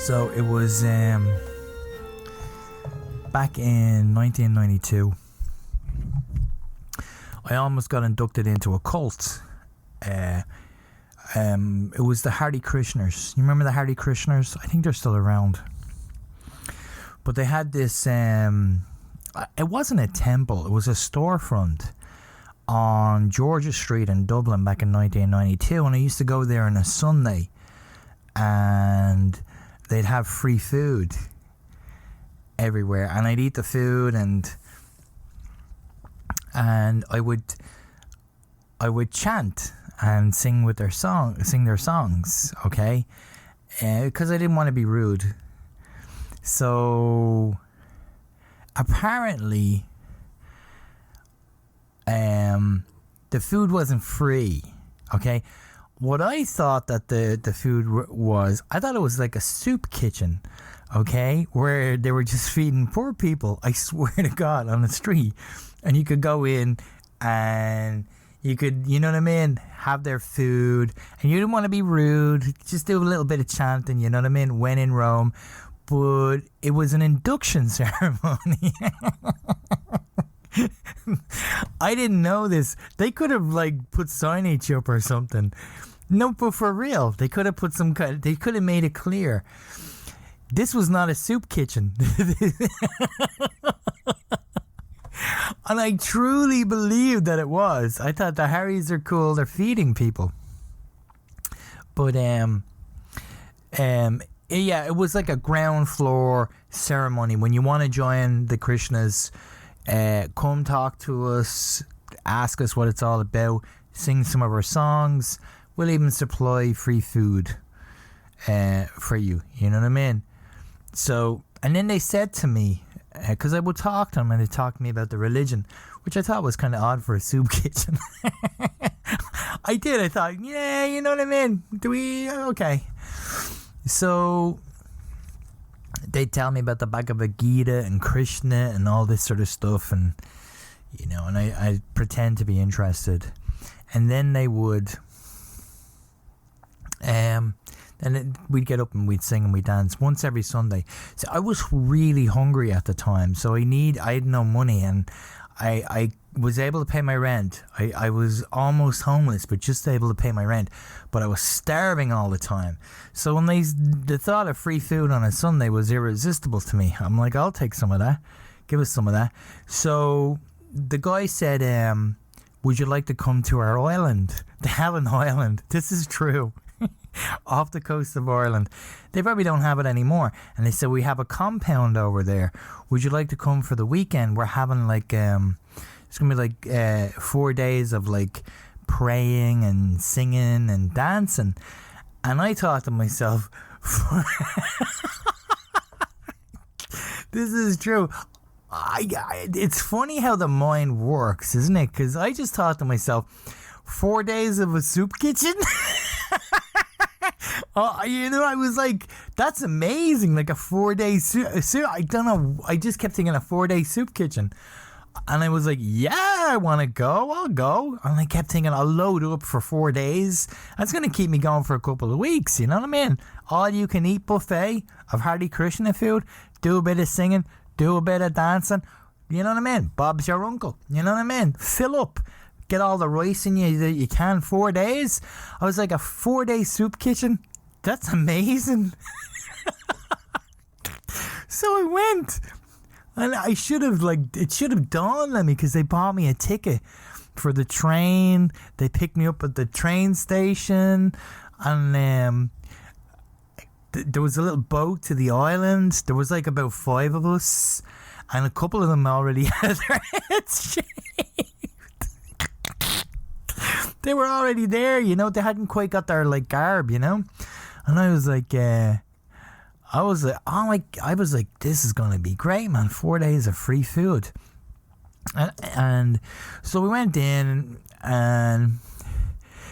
So it was back in 1992. I almost got inducted into a cult. It was the Hare Krishners. You remember the Hare Krishners? I think they're still around. But they had this, it wasn't a temple, it was a storefront on Georgia Street in Dublin back in 1992. And I used to go there on a Sunday and they'd have free food everywhere. And I'd eat the food and I would chant and sing their songs, okay? Because I didn't want to be rude. So apparently, the food wasn't free, okay? What I thought that the food was, I thought it was like a soup kitchen, okay? Where they were just feeding poor people, I swear to God, on the street. And you could go in and you could, you know what I mean, have their food. And you didn't want to be rude, just do a little bit of chanting, you know what I mean, when in Rome. But it was an induction ceremony. I didn't know this. They could have like put signage up or something. No, but for real, they could have put they could have made it clear. This was not a soup kitchen. And I truly believed that it was. I thought the Harrys are cool, they're feeding people. But yeah, it was like a ground floor ceremony. When you want to join the Krishnas, come talk to us, ask us what it's all about, sing some of our songs. We'll even supply free food for you. You know what I mean? So, and then they said to me, because I would talk to them and they talked to me about the religion, which I thought was kind of odd for a soup kitchen. I did. I thought, yeah, you know what I mean? Okay. So they tell me about the Bhagavad Gita and Krishna and all this sort of stuff, and you know, and I pretend to be interested, and then they would, we'd get up and we'd sing and we'd dance once every Sunday. So I was really hungry at the time, so I had no money, and I was able to pay my rent. I was almost homeless, but just able to pay my rent. But I was starving all the time. So when the thought of free food on a Sunday was irresistible to me. I'm like, I'll take some of that. Give us some of that. So the guy said, would you like to come to our island? They have an island. This is true. Off the coast of Ireland. They probably don't have it anymore. And they said, we have a compound over there. Would you like to come for the weekend? We're having like it's gonna be like 4 days of like praying and singing and dancing. And I thought to myself, this is true. It's funny how the mind works, isn't it? Because I just thought to myself, 4 days of a soup kitchen. You know, I was like, that's amazing. Like a 4-day soup. I don't know. I just kept thinking a 4-day soup kitchen. And I was like, yeah, I want to go. I'll go. And I kept thinking, I'll load up for 4 days. That's going to keep me going for a couple of weeks. You know what I mean? All you can eat buffet of Hare Krishna food. Do a bit of singing. Do a bit of dancing. You know what I mean? Bob's your uncle. You know what I mean? Fill up. Get all the rice in you that you can. 4 days. I was like, a 4-day soup kitchen? That's amazing. So I went. And I should have, it should have dawned on me, because they bought me a ticket for the train. They picked me up at the train station. And there was a little boat to the island. There was like about 5 of us. And a couple of them already had their heads shaved. They were already there, you know. They hadn't quite got their like garb, you know. And I was like, this is gonna be great, man. 4 days of free food. And so we went in, and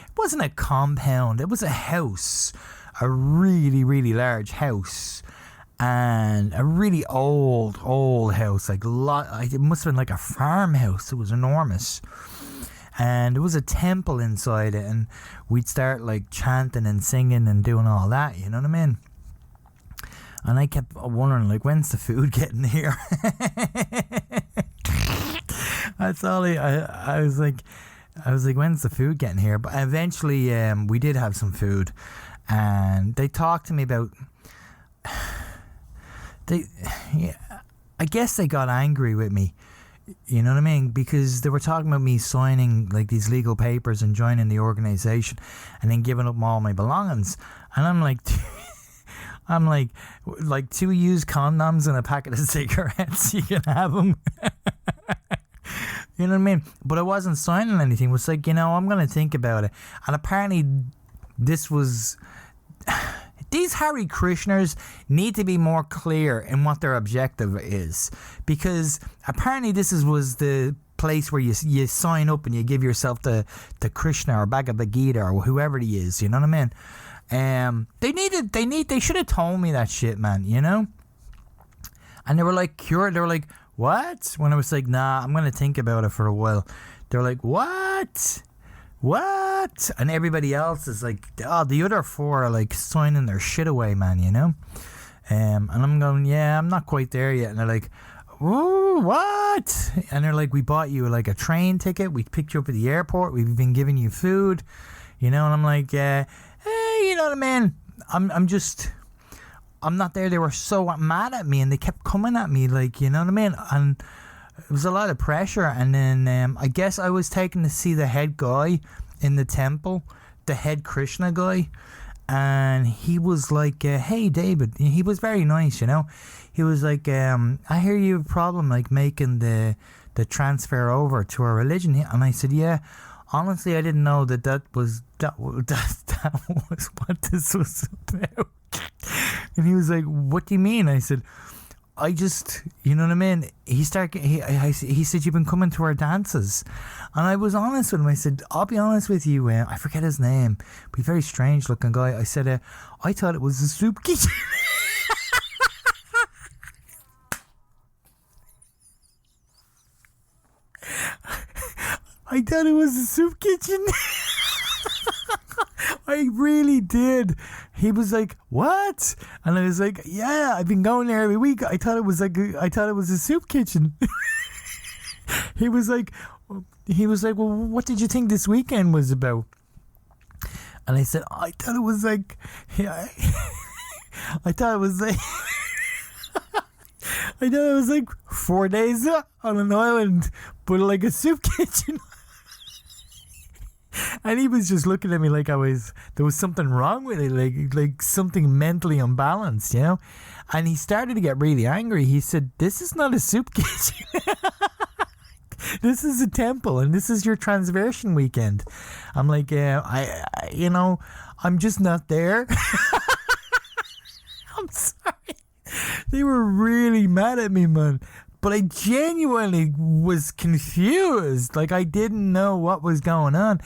it wasn't a compound. It was a house, a really, really large house, and a really old house. Like it must have been like a farmhouse. It was enormous. And there was a temple inside it, and we'd start like chanting and singing and doing all that, you know what I mean? And I kept wondering, like, when's the food getting here? That's all I was like, when's the food getting here? But eventually, we did have some food, and they talked to me about. I guess they got angry with me. You know what I mean? Because they were talking about me signing like these legal papers and joining the organisation, and then giving up all my belongings. And I'm like. I'm like 2 used condoms and a packet of cigarettes. You can have them. You know what I mean? But I wasn't signing anything. It was like, I'm going to think about it. And apparently this was... These Hare Krishners need to be more clear in what their objective is. Because apparently this was the place where you sign up and you give yourself to Krishna or Bhagavad Gita or whoever he is. You know what I mean? They should have told me that shit, man, And they were like, cured. They were like, what? When I was like, nah, I'm going to think about it for a while. They're like, what? And everybody else is like, oh, the other 4 are like signing their shit away, man, And I'm going, yeah, I'm not quite there yet. And they're like, ooh, what? And they're like, we bought you like a train ticket. We picked you up at the airport. We've been giving you food, And I'm like, hey, you know what I mean? I'm not there. They were so mad at me, and they kept coming at me, like, you know what I mean? And it was a lot of pressure. And then I guess I was taken to see the head guy in the temple, the head Krishna guy, and he was like, hey, David. He was very nice, He was like, I hear you have a problem, like, making the transfer over to our religion. And I said, yeah. Honestly, I didn't know that was what this was about. And he was like, what do you mean? I said, I just, you know what I mean? He said, you've been coming to our dances. And I was honest with him. I said, I'll be honest with you. I forget his name, but a very strange looking guy. I said, I thought it was a soup kitchen. I thought it was a soup kitchen. I really did. He was like, what? And I was like, yeah, I've been going there every week. I thought it was a soup kitchen. He was like, well, what did you think this weekend was about? And I said, I thought it was like, yeah, I thought it was like, I thought it was like 4 days on an island, but like a soup kitchen. And he was just looking at me like there was something wrong with it, like something mentally unbalanced, And he started to get really angry. He said, this is not a soup kitchen. This is a temple, and this is your transversion weekend. I'm like, I'm just not there. I'm sorry. They were really mad at me, man. But I genuinely was confused. Like, I didn't know what was going on.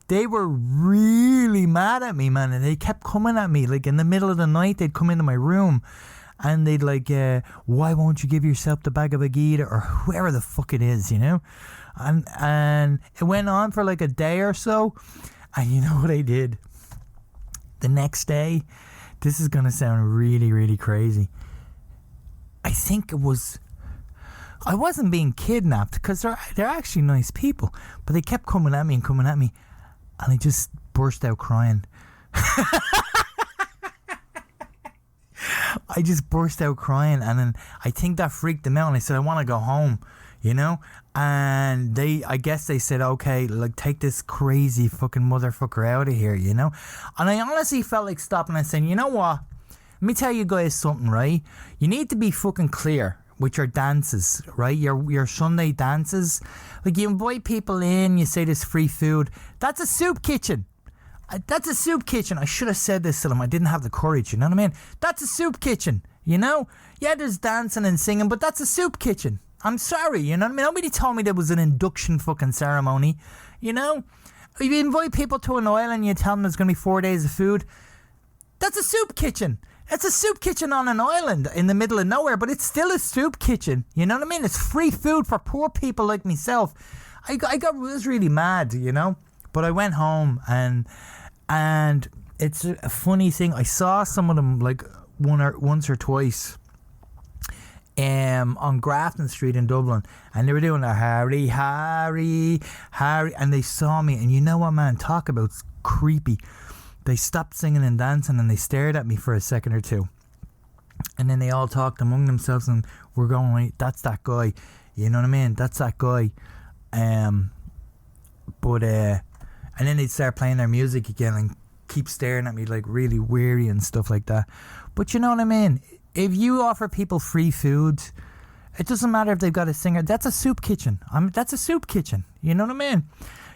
They were really mad at me, man. And they kept coming at me. Like, in the middle of the night, they'd come into my room. And they'd like, why won't you give yourself the Bhagavad Gita? Or whoever the fuck it is, And it went on for like a day or so. And you know what I did? The next day, this is going to sound really, really crazy. I think it was... I wasn't being kidnapped, because they're actually nice people, but they kept coming at me, and I just burst out crying. I just burst out crying, and then I think that freaked them out, and I said, I want to go home, and I guess they said, okay, like, take this crazy fucking motherfucker out of here, And I honestly felt like stopping and saying, you know what, let me tell you guys something, right? You need to be fucking clear with your dances, right? Your Sunday dances. Like, you invite people in, you say there's free food. That's a soup kitchen. That's a soup kitchen. I should have said this to them. I didn't have the courage, you know what I mean? That's a soup kitchen, Yeah, there's dancing and singing, but that's a soup kitchen. I'm sorry, you know what I mean? Nobody told me there was an induction fucking ceremony, If you invite people to an island and you tell them there's going to be 4 days of food, that's a soup kitchen. It's a soup kitchen on an island in the middle of nowhere, but it's still a soup kitchen. You know what I mean? It's free food for poor people like myself. I was really mad, But I went home, and it's a funny thing. I saw some of them, like, once or twice on Grafton Street in Dublin, and they were doing a Harry, and they saw me, and you know what, man, talk about creepy. They stopped singing and dancing, and they stared at me for a second or two, and then they all talked among themselves, and we're going, right, that's that guy, you know what I mean, that's that guy. And then they'd start playing their music again and keep staring at me like really weary and stuff like that. But you know what I mean, if you offer people free food, it doesn't matter if they've got a singer. That's a soup kitchen. That's a soup kitchen. You know what I mean?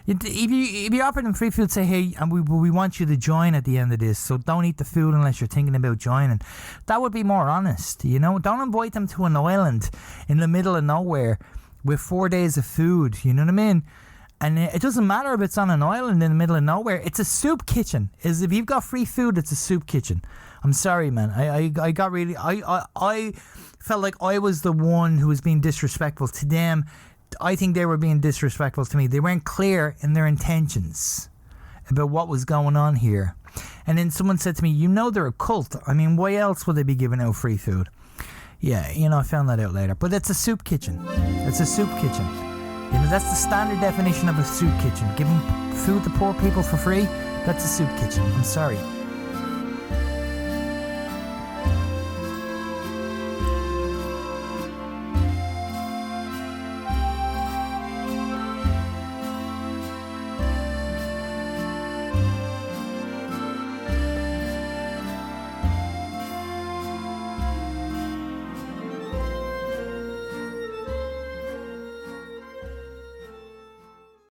If you offer them free food, say, hey, and we want you to join at the end of this, so don't eat the food unless you're thinking about joining. That would be more honest, you know? Don't invite them to an island in the middle of nowhere with 4 days of food, you know what I mean? And it doesn't matter if it's on an island in the middle of nowhere. It's a soup kitchen. If you've got free food, it's a soup kitchen. I'm sorry, man. I got really... I felt like I was the one who was being disrespectful to them. I think they were being disrespectful to me. They weren't clear in their intentions about what was going on here. And then someone said to me, you know they're a cult. I mean, why else would they be giving out free food? Yeah, you know, I found that out later. But it's a soup kitchen. It's a soup kitchen. You know, that's the standard definition of a soup kitchen. Giving food to poor people for free, that's a soup kitchen. I'm sorry.